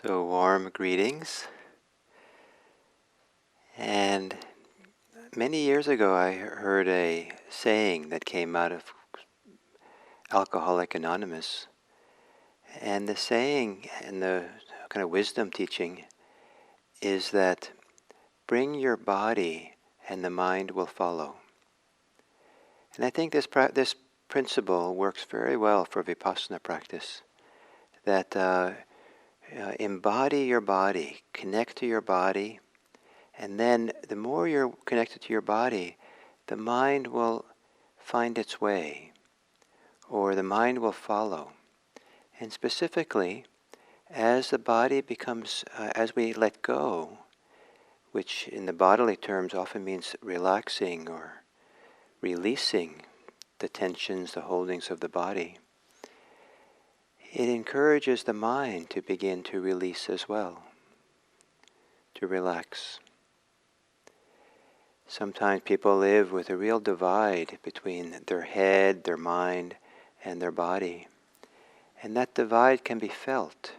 So warm greetings. And many years ago I heard a saying that came out of Alcoholic Anonymous. And the saying and the kind of wisdom teaching is that bring your body and the mind will follow. And I think this principle works very well for Vipassana practice. That embody your body, connect to your body, and then the more you're connected to your body, the mind will find its way, or the mind will follow. And specifically, as the body becomes, as we let go, which in the bodily terms often means relaxing or releasing the tensions, the holdings of the body, it encourages the mind to begin to release as well, to relax. Sometimes people live with a real divide between their head, their mind, and their body. And that divide can be felt.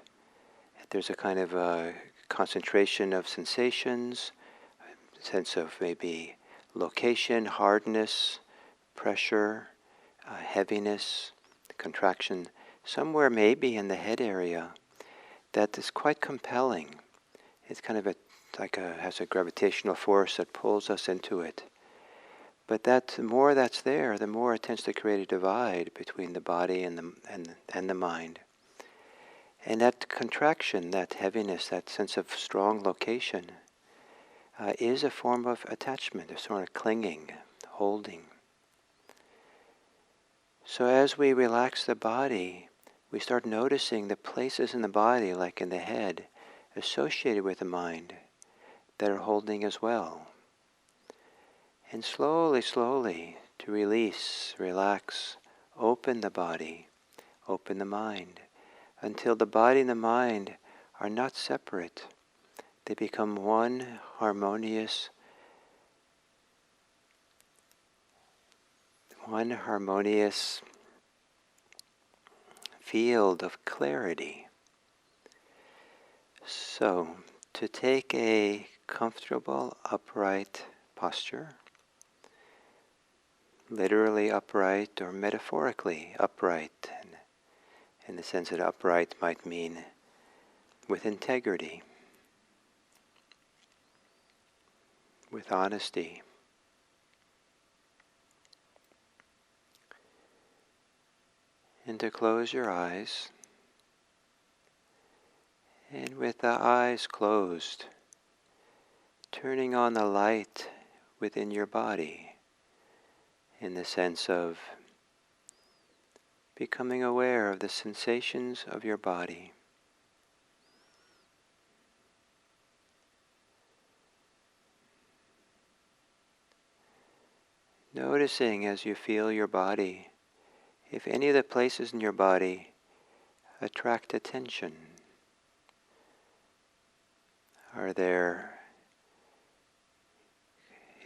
There's a kind of a concentration of sensations, a sense of maybe location, hardness, pressure, heaviness, contraction, somewhere maybe in the head area that is quite compelling. It's kind of has a gravitational force that pulls us into it. But the more that's there, the more it tends to create a divide between the body and the mind. And that contraction, that heaviness, that sense of strong location, is a form of attachment, a sort of clinging, holding. So as we relax the body, we start noticing the places in the body, like in the head, associated with the mind, that are holding as well. And slowly, slowly, to release, relax, open the body, open the mind, until the body and the mind are not separate. They become one harmonious field of clarity. So, to take a comfortable, upright posture, literally upright or metaphorically upright, in the sense that upright might mean with integrity, with honesty. And to close your eyes, and with the eyes closed, turning on the light within your body, in the sense of becoming aware of the sensations of your body. Noticing as you feel your body, if any of the places in your body attract attention.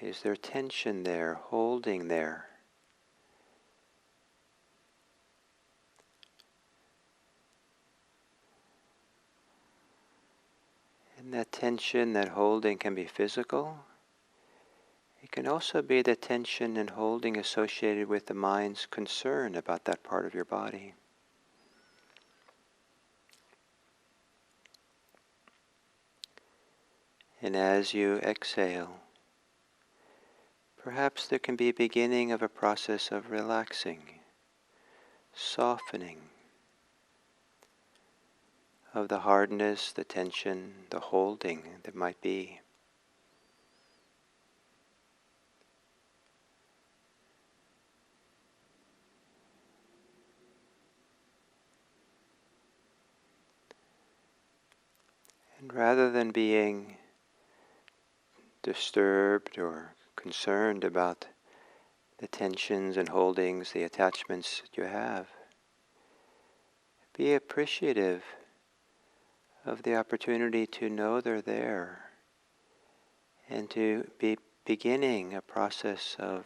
Is there tension there, holding there? And that tension, that holding can be physical. It can also be the tension and holding associated with the mind's concern about that part of your body. And as you exhale, perhaps there can be a beginning of a process of relaxing, softening of the hardness, the tension, the holding that might be. And rather than being disturbed or concerned about the tensions and holdings, the attachments that you have, be appreciative of the opportunity to know they're there and to be beginning a process of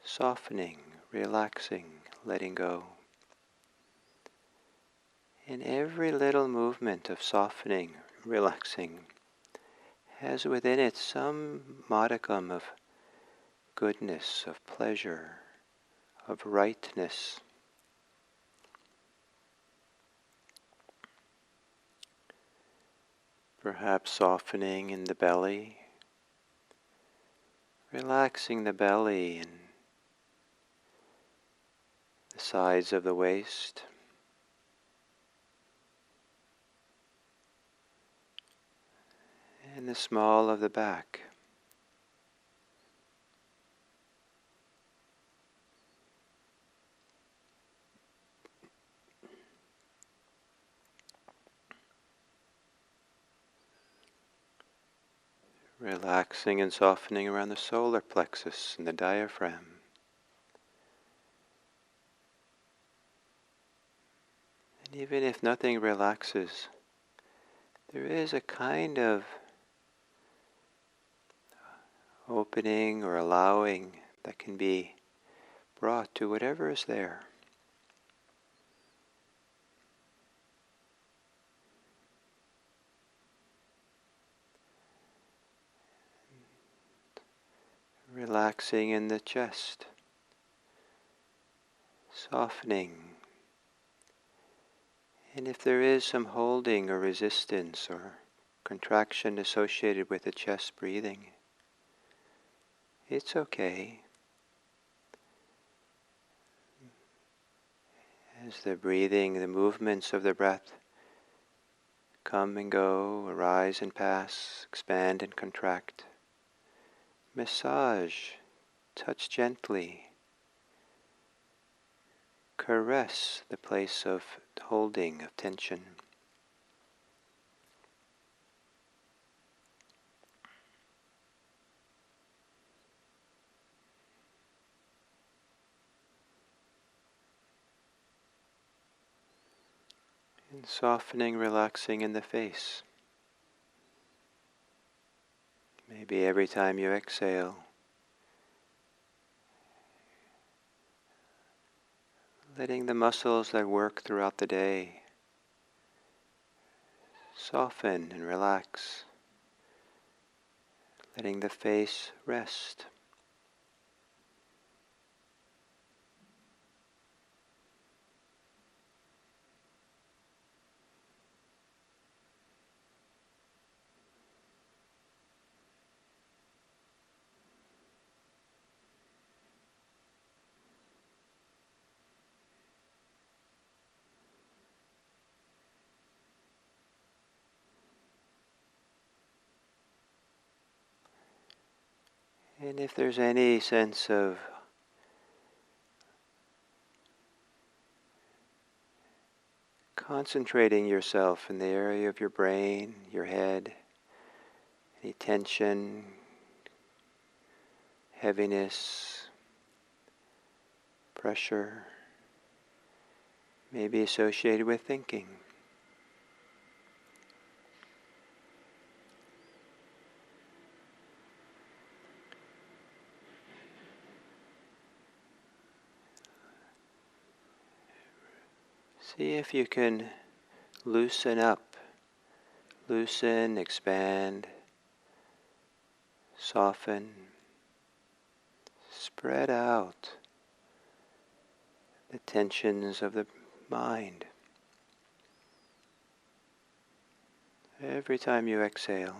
softening, relaxing, letting go. And every little movement of softening, relaxing, has within it some modicum of goodness, of pleasure, of rightness. Perhaps softening in the belly, relaxing the belly and the sides of the waist, and the small of the back. Relaxing and softening around the solar plexus and the diaphragm. And even if nothing relaxes, there is a kind of opening or allowing that can be brought to whatever is there. Relaxing in the chest, softening. And if there is some holding or resistance or contraction associated with the chest breathing, it's okay. As the breathing, the movements of the breath come and go, arise and pass, expand and contract. Massage, touch gently, caress the place of holding, of tension. And softening, relaxing in the face. Maybe every time you exhale, letting the muscles that work throughout the day soften and relax, letting the face rest. And if there's any sense of concentrating yourself in the area of your brain, your head, any tension, heaviness, pressure, may be associated with thinking. See if you can loosen up, loosen, expand, soften, spread out the tensions of the mind. Every time you exhale,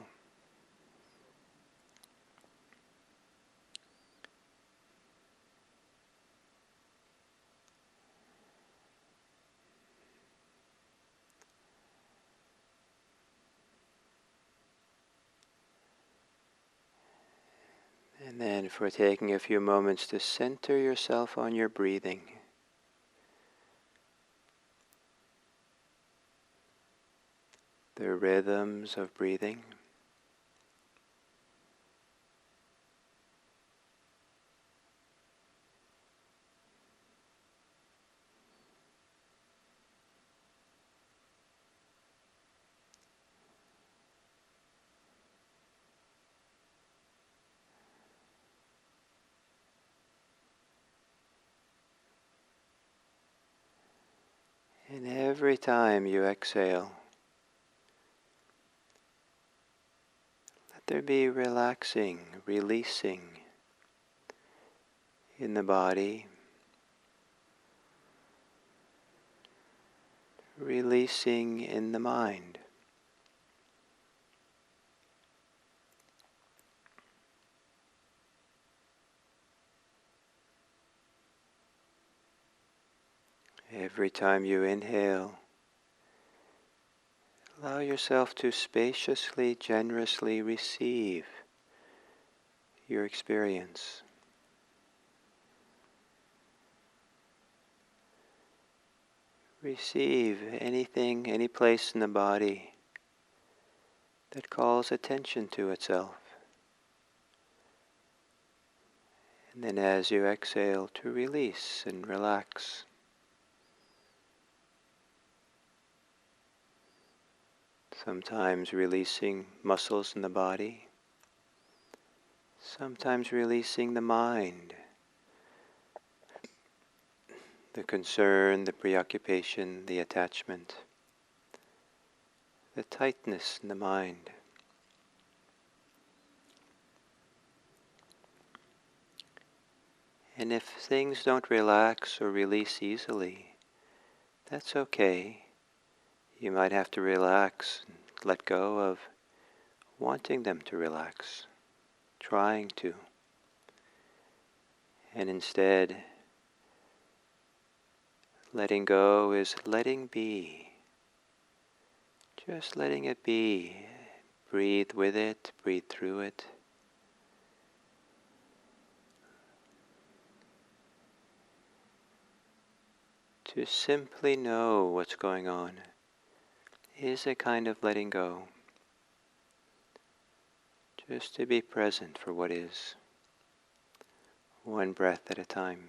and then for taking a few moments to center yourself on your breathing. The rhythms of breathing. And every time you exhale, let there be relaxing, releasing in the body, releasing in the mind. Every time you inhale, allow yourself to spaciously, generously receive your experience. Receive anything, any place in the body that calls attention to itself. And then as you exhale, to release and relax. Sometimes releasing muscles in the body, sometimes releasing the mind, the concern, the preoccupation, the attachment, the tightness in the mind. And if things don't relax or release easily, that's okay. You might have to relax and let go of wanting them to relax, trying to. And instead, letting go is letting be. Just letting it be. Breathe with it, breathe through it. To simply know what's going on is a kind of letting go. Just to be present for what is, one breath at a time.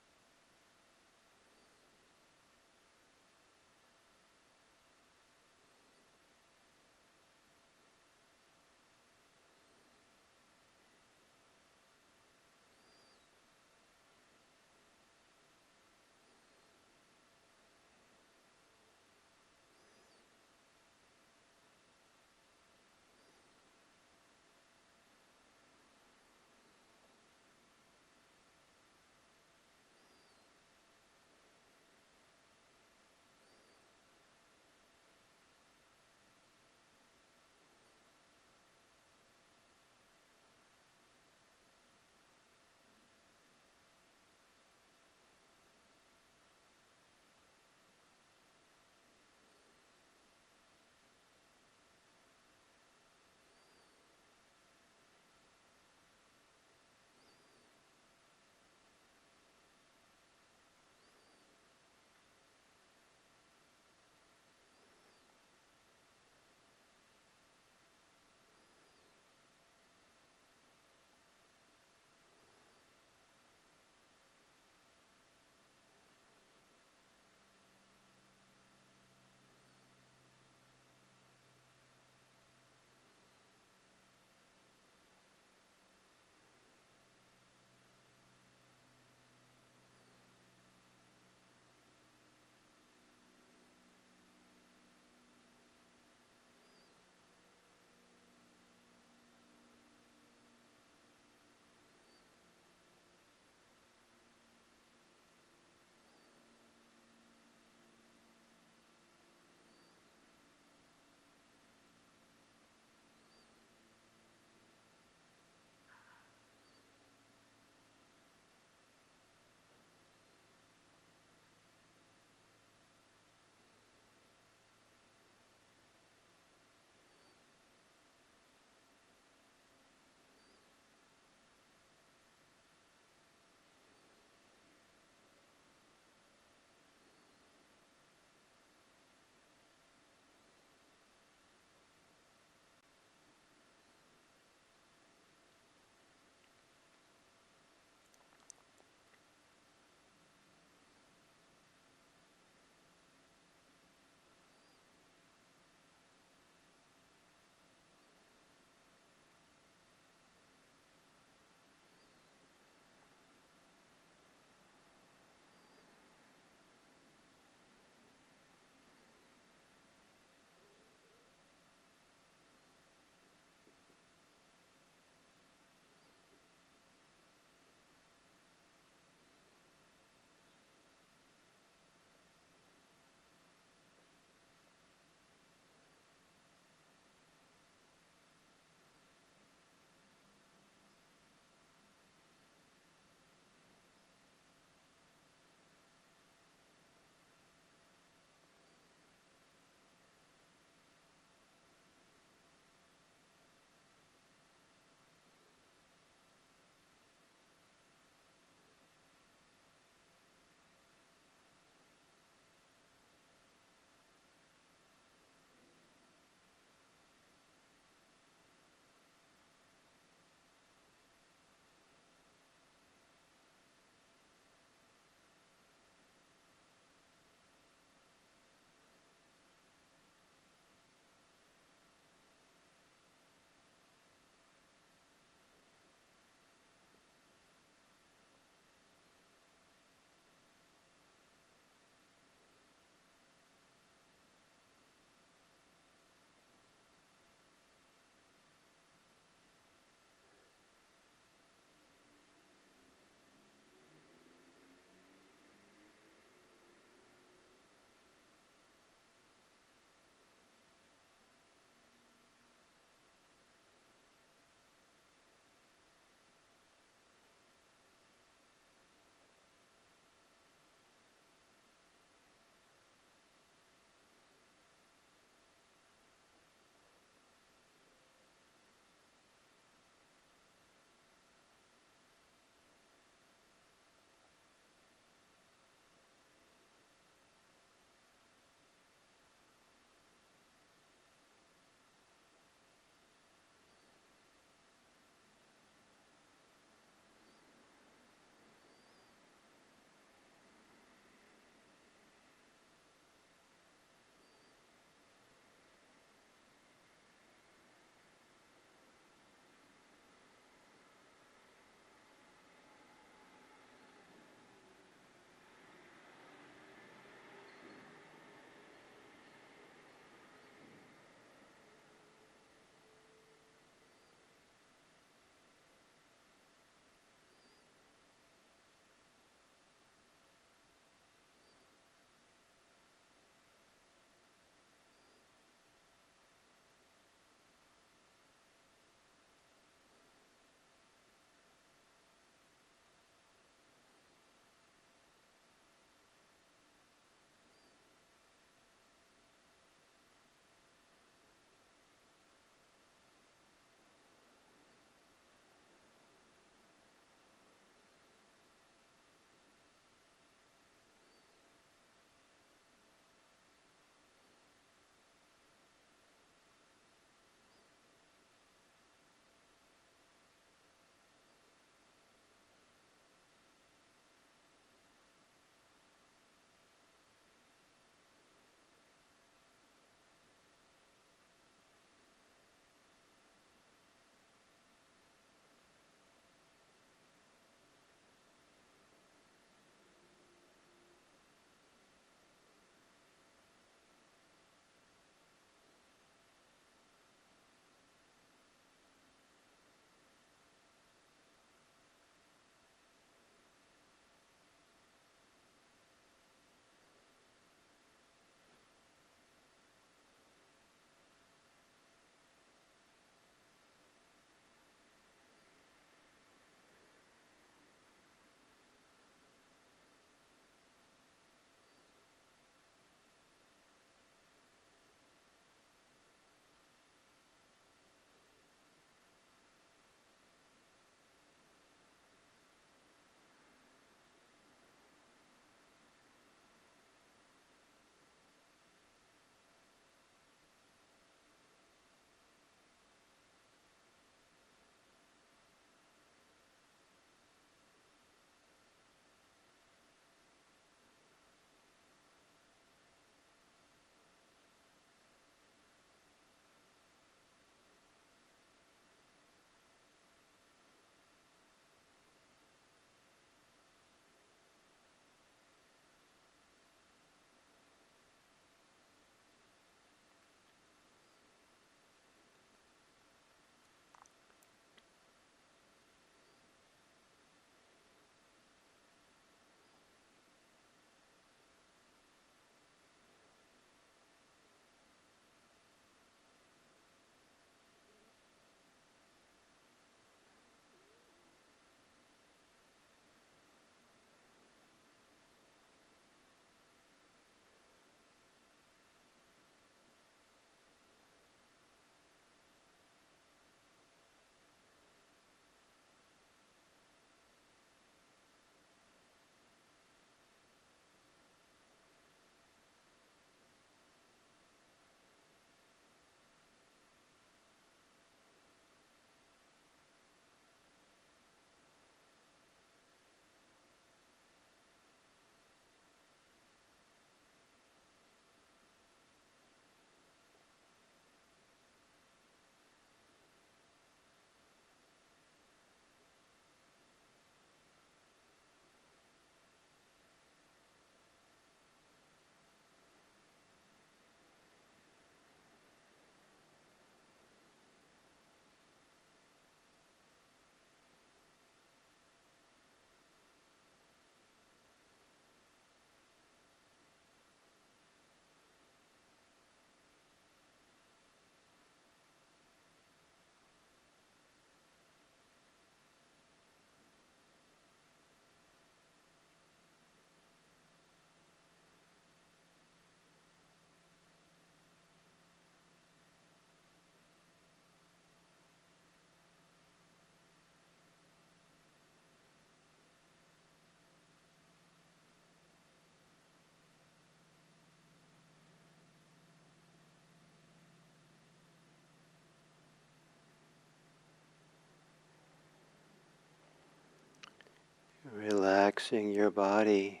relaxing your body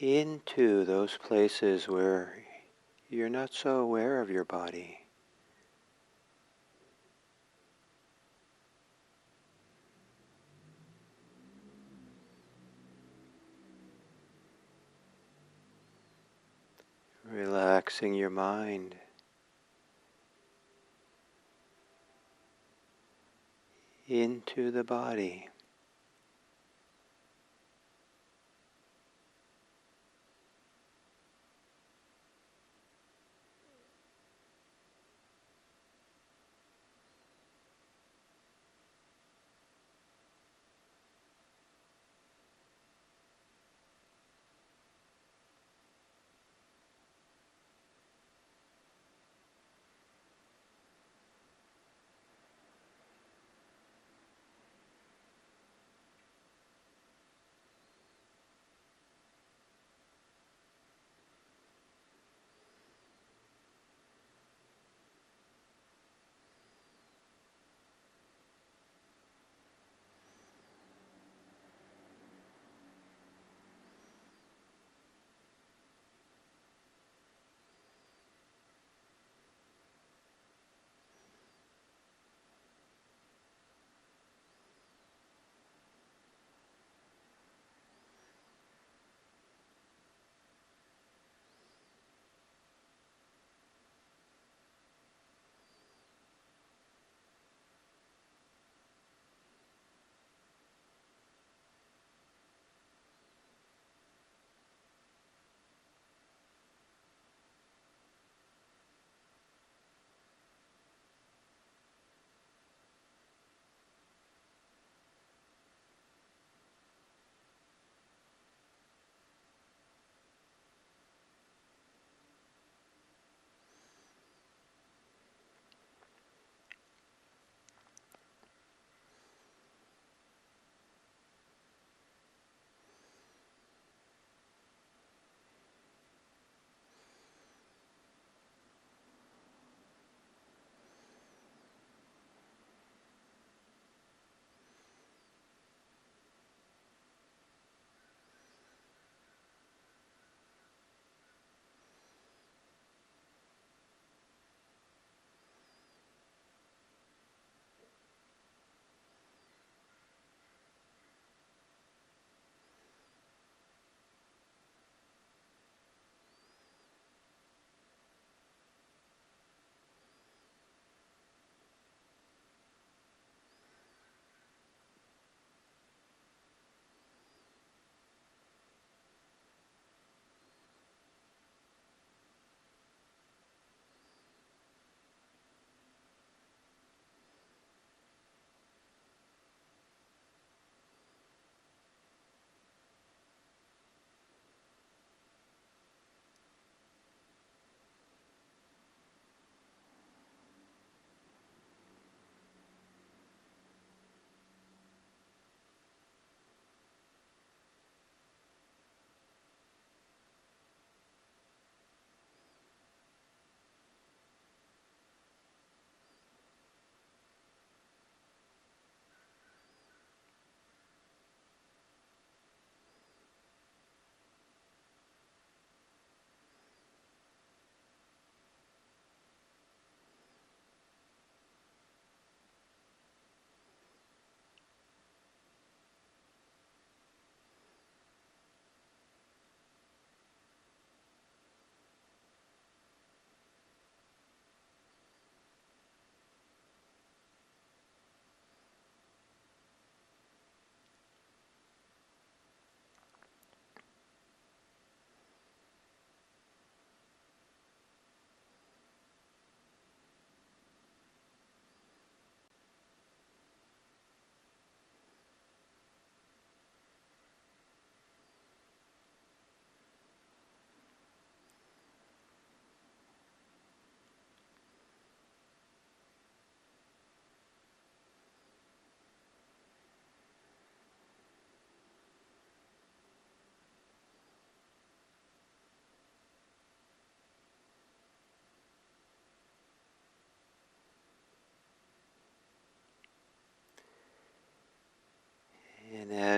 into those places where you're not so aware of your body. Relaxing your mind into the body.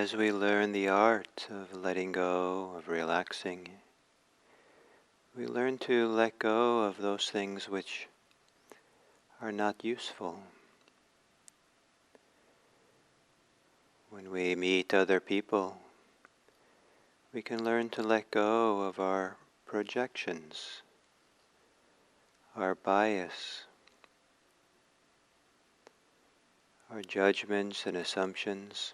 as we learn the art of letting go, of relaxing, we learn to let go of those things which are not useful. When we meet other people, we can learn to let go of our projections, our bias, our judgments and assumptions.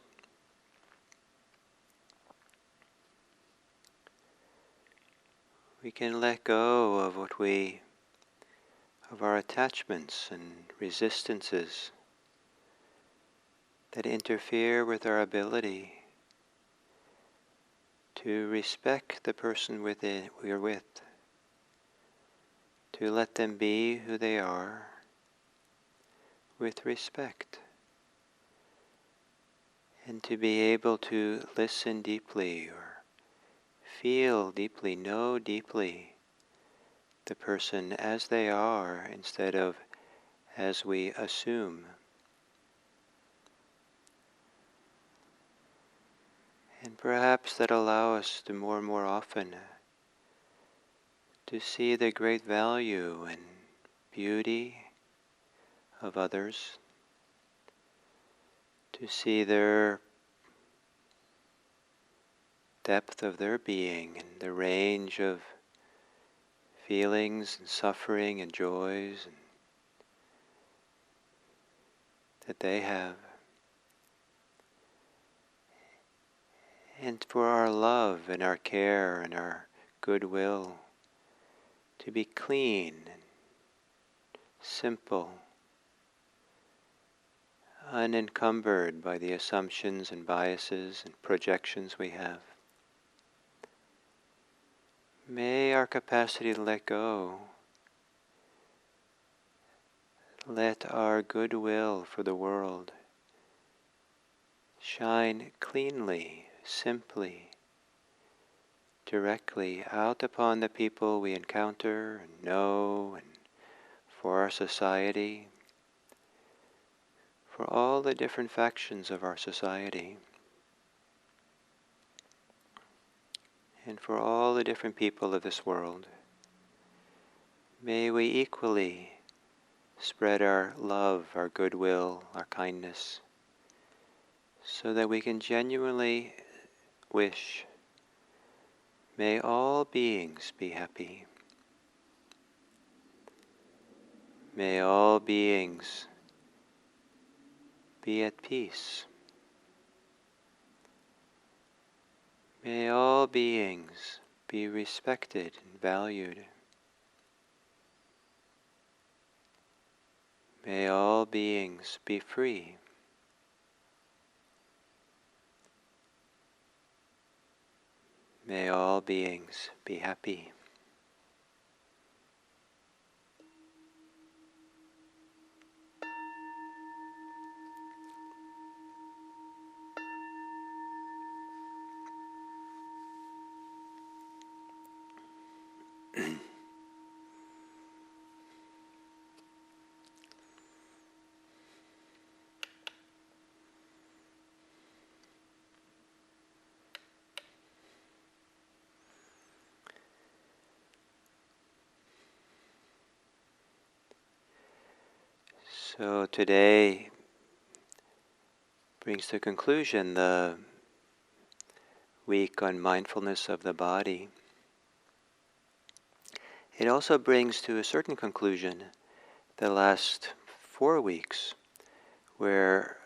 We can let go of of our attachments and resistances that interfere with our ability to respect the person we are with, to let them be who they are with respect, and to be able to listen deeply or feel deeply, know deeply the person as they are instead of as we assume. And perhaps that allow us to more and more often to see the great value and beauty of others, to see their depth of their being and the range of feelings and suffering and joys that they have. And for our love and our care and our goodwill to be clean and simple, unencumbered by the assumptions and biases and projections we have. May our capacity to let go, let our goodwill for the world shine cleanly, simply, directly out upon the people we encounter and know, and for our society, for all the different factions of our society, and for all the different people of this world. May we equally spread our love, our goodwill, our kindness, so that we can genuinely wish, may all beings be happy. May all beings be at peace. May all beings be respected and valued. May all beings be free. May all beings be happy. So today brings to conclusion the week on mindfulness of the body. It also brings to a certain conclusion the last 4 weeks, where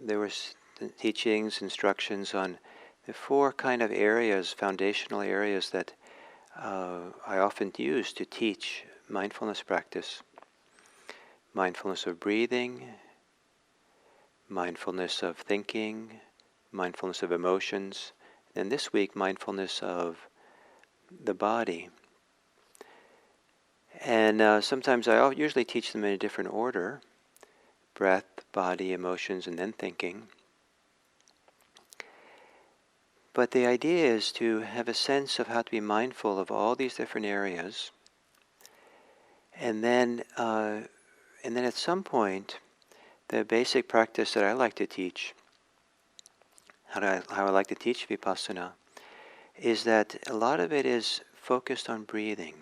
there was teachings, instructions on the 4 kind of areas, foundational areas that I often use to teach mindfulness practice. Mindfulness of breathing, mindfulness of thinking, mindfulness of emotions, and this week, mindfulness of the body. And sometimes I usually teach them in a different order: breath, body, emotions, and then thinking. But the idea is to have a sense of how to be mindful of all these different areas, and then at some point, the basic practice that I like to teach, how I like to teach Vipassana, is that a lot of it is focused on breathing.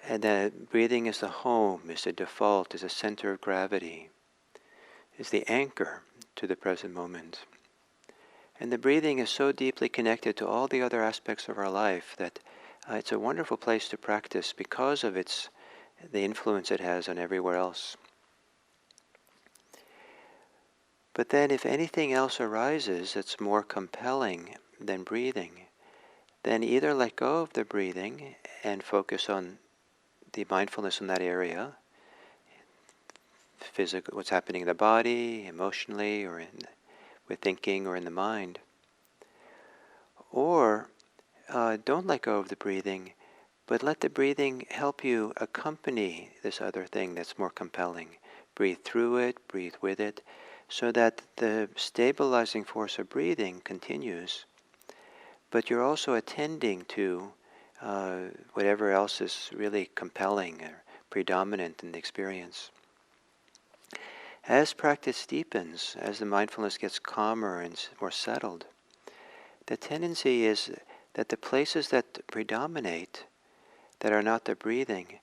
And that breathing is the home, is the default, is the center of gravity, is the anchor to the present moment. And the breathing is so deeply connected to all the other aspects of our life that it's a wonderful place to practice because of the influence it has on everywhere else. But then if anything else arises that's more compelling than breathing, then either let go of the breathing and focus on the mindfulness in that area, physical, what's happening in the body, emotionally, or with thinking, or in the mind. Or don't let go of the breathing, but let the breathing help you accompany this other thing that's more compelling. Breathe through it, breathe with it, so that the stabilizing force of breathing continues, but you're also attending to whatever else is really compelling or predominant in the experience. As practice deepens, as the mindfulness gets calmer and more settled, the tendency is that the places that predominate, that are not the breathing,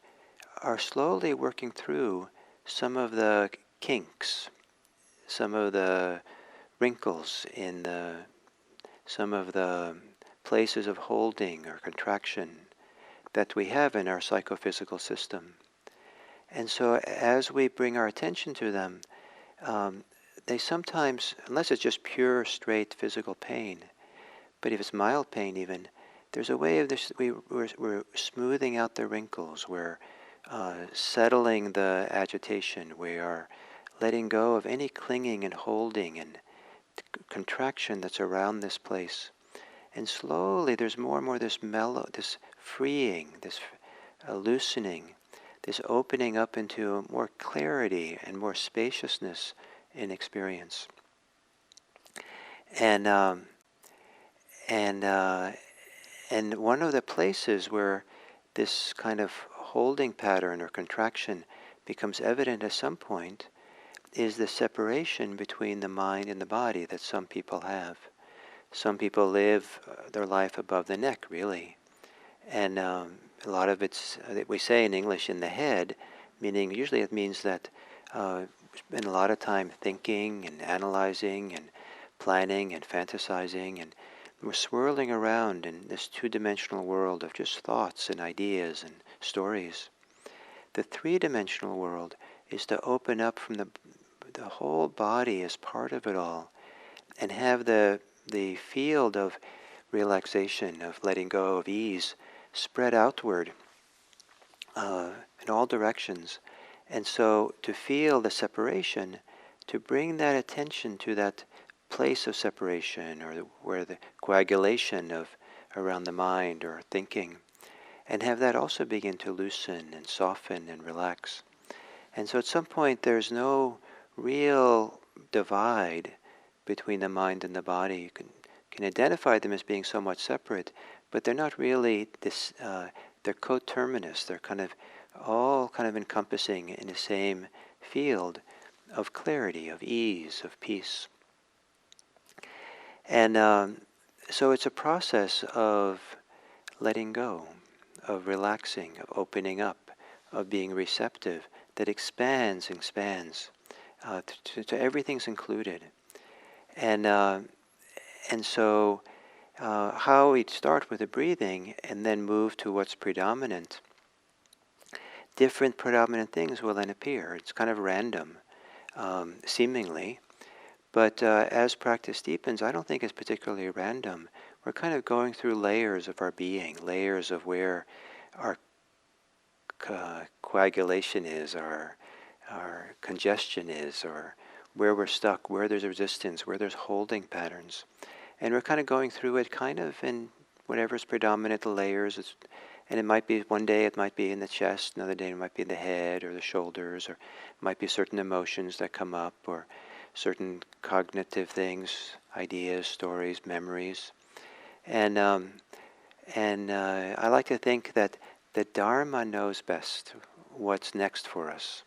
are slowly working through some of the kinks, some of the wrinkles in some of the places of holding or contraction that we have in our psychophysical system. And so as we bring our attention to them, they sometimes, unless it's just pure, straight physical pain, but if it's mild pain even, there's a way of this, we're smoothing out the wrinkles, we're settling the agitation, we are letting go of any clinging and holding and contraction that's around this place. And slowly there's more and more this this freeing, this loosening, this opening up into more clarity and more spaciousness in experience. And one of the places where this kind of holding pattern or contraction becomes evident at some point is the separation between the mind and the body that some people have. Some people live their life above the neck, really. And a lot of it's, we say in English, in the head, meaning usually it means that we spend a lot of time thinking and analyzing and planning and fantasizing, and we're swirling around in this two-dimensional world of just thoughts and ideas and stories. The three-dimensional world is to open up from the whole body as part of it all, and have the field of relaxation, of letting go, of ease, spread outward in all directions. And so to feel the separation, to bring that attention to that place of separation, or where the coagulation of around the mind or thinking, and have that also begin to loosen and soften and relax. And so at some point there's no real divide between the mind and the body. You can identify them as being somewhat separate, but they're not really this. They're coterminous. They're all encompassing in the same field of clarity, of ease, of peace. And so it's a process of letting go, of relaxing, of opening up, of being receptive, that expands to everything's included. And so how we start with the breathing and then move to what's predominant, different predominant things will then appear. It's kind of random, seemingly. But as practice deepens, I don't think it's particularly random. We're kind of going through layers of our being, layers of where our coagulation is, our congestion is, or where we're stuck, where there's resistance, where there's holding patterns. And we're kind of going through it kind of in whatever's predominant, the layers. And it might be, one day it might be in the chest, another day it might be in the head or the shoulders, or it might be certain emotions that come up, or certain cognitive things, ideas, stories, memories. And I like to think that the Dharma knows best what's next for us.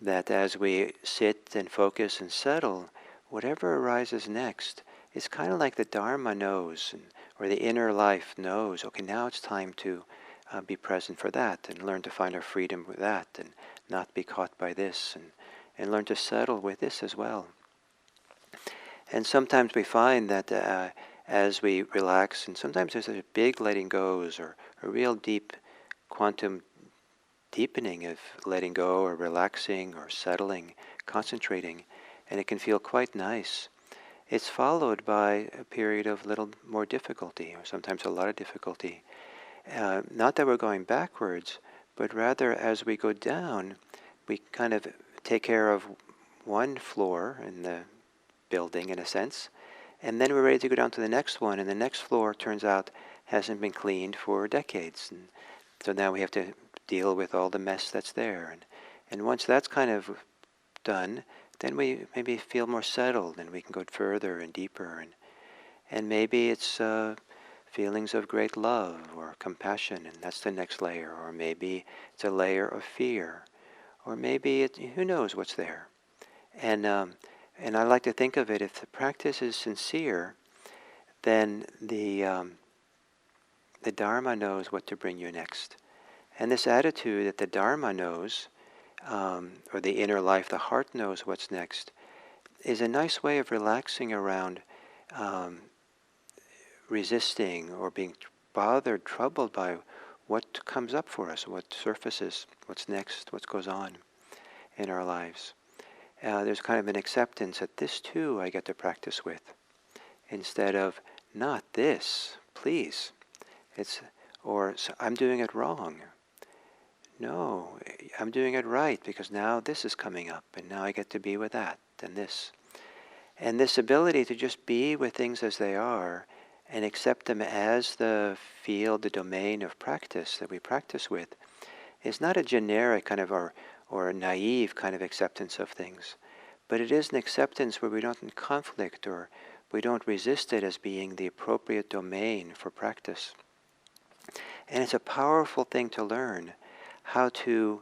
That as we sit and focus and settle, whatever arises next, it's kind of like the Dharma knows, or the inner life knows, okay, now it's time to be present for that, and learn to find our freedom with that, and not be caught by this, and learn to settle with this as well. And sometimes we find that as we relax, and sometimes there's a big letting goes, or a real deep quantum deepening of letting go, or relaxing, or settling, concentrating, and it can feel quite nice. It's followed by a period of little more difficulty, or sometimes a lot of difficulty. Not that we're going backwards, but rather as we go down, we kind of take care of one floor in the building, in a sense, and then we're ready to go down to the next one, and the next floor turns out hasn't been cleaned for decades. And so now we have to deal with all the mess that's there. And once that's kind of done, then we maybe feel more settled, and we can go further and deeper. And maybe it's feelings of great love or compassion, and that's the next layer. Or maybe it's a layer of fear. Or maybe who knows what's there. And I like to think of it, if the practice is sincere, then the Dharma knows what to bring you next. And this attitude that the Dharma knows, or the inner life, the heart knows what's next, is a nice way of relaxing around resisting or being bothered, troubled by what comes up for us, what surfaces, what's next, what goes on in our lives. There's kind of an acceptance that this too I get to practice with, instead of not this, please. Or I'm doing it wrong. No, I'm doing it right, because now this is coming up, and now I get to be with that and this. And this ability to just be with things as they are and accept them as the field, the domain of practice that we practice with, is not a generic kind of or a naive kind of acceptance of things, but it is an acceptance where we don't in conflict, or we don't resist it as being the appropriate domain for practice. And it's a powerful thing to learn, how to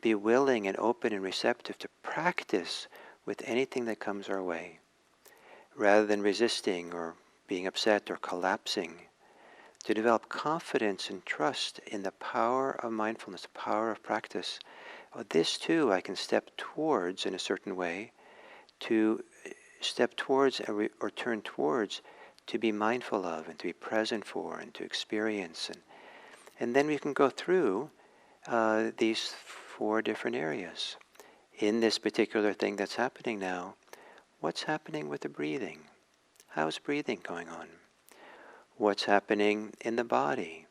be willing and open and receptive to practice with anything that comes our way, rather than resisting or being upset or collapsing. To develop confidence and trust in the power of mindfulness, the power of practice. This too I can step towards in a certain way, to step towards or turn towards, to be mindful of and to be present for and to experience. And then we can go through these 4 different areas. In this particular thing that's happening now, what's happening with the breathing? How's breathing going on? What's happening in the body?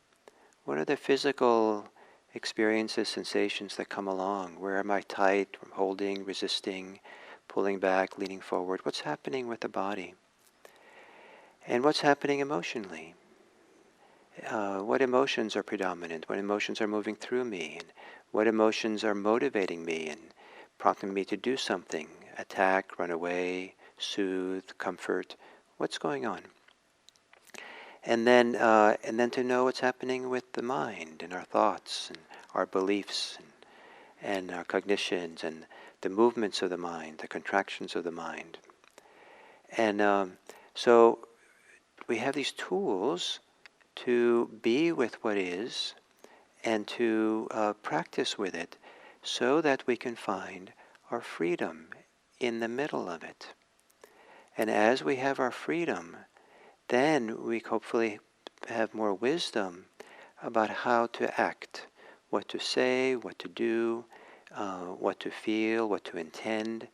What are the physical experiences, sensations that come along? Where am I tight, holding, resisting, pulling back, leaning forward? What's happening with the body? And what's happening emotionally? What emotions are predominant? What emotions are moving through me? And what emotions are motivating me and prompting me to do something? Attack, run away, soothe, comfort. What's going on? And then to know what's happening with the mind and our thoughts and our beliefs and our cognitions and the movements of the mind, the contractions of the mind. And so we have these tools to be with what is and to practice with it, so that we can find our freedom in the middle of it. And as we have our freedom, then we hopefully have more wisdom about how to act, what to say, what to do, what to feel, what to intend,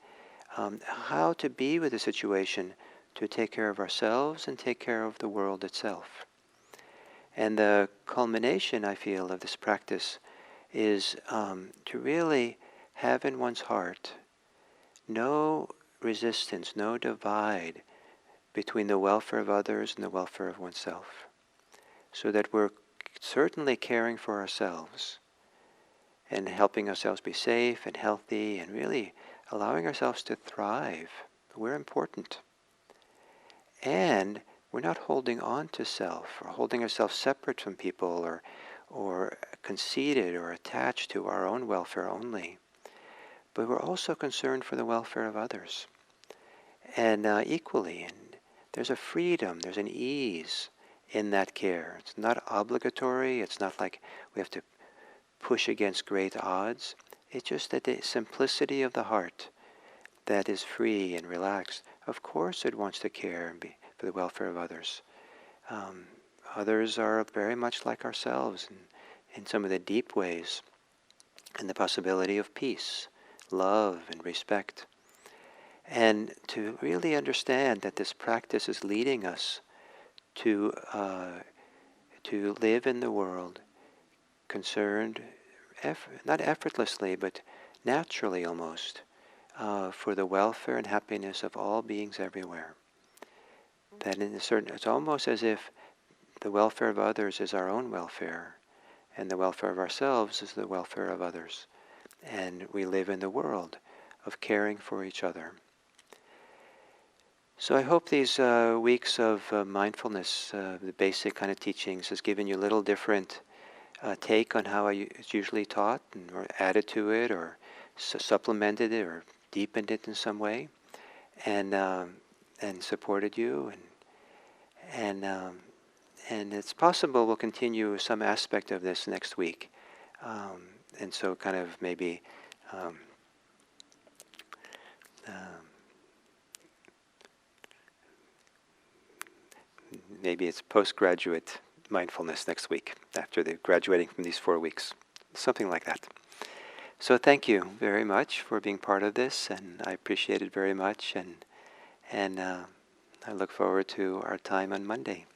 how to be with the situation to take care of ourselves and take care of the world itself. And the culmination, I feel, of this practice is to really have in one's heart no resistance, no divide between the welfare of others and the welfare of oneself, so that we're certainly caring for ourselves and helping ourselves be safe and healthy and really allowing ourselves to thrive. We're important. And we're not holding on to self or holding ourselves separate from people or conceited or attached to our own welfare only. But we're also concerned for the welfare of others. and equally. And there's a freedom, there's an ease in that care. It's not obligatory. It's not like we have to push against great odds. It's just that the simplicity of the heart that is free and relaxed. Of course it wants to care and be for the welfare of others. Um, Others are very much like ourselves in some of the deep ways, and the possibility of peace, love, and respect. And to really understand that this practice is leading us to live in the world concerned, not effortlessly, but naturally almost, for the welfare and happiness of all beings everywhere. That in a certain, it's almost as if the welfare of others is our own welfare, and the welfare of ourselves is the welfare of others. And we live in the world of caring for each other. So I hope these weeks of mindfulness, the basic kind of teachings, has given you a little different take on how it's usually taught, or added to it, or supplemented it, or deepened it in some way, and supported you, and it's possible we'll continue some aspect of this next week, and so kind of maybe. Um, Maybe it's postgraduate mindfulness next week after the graduating from these 4 weeks, something like that. So thank you very much for being part of this, and I appreciate it very much, and I look forward to our time on Monday.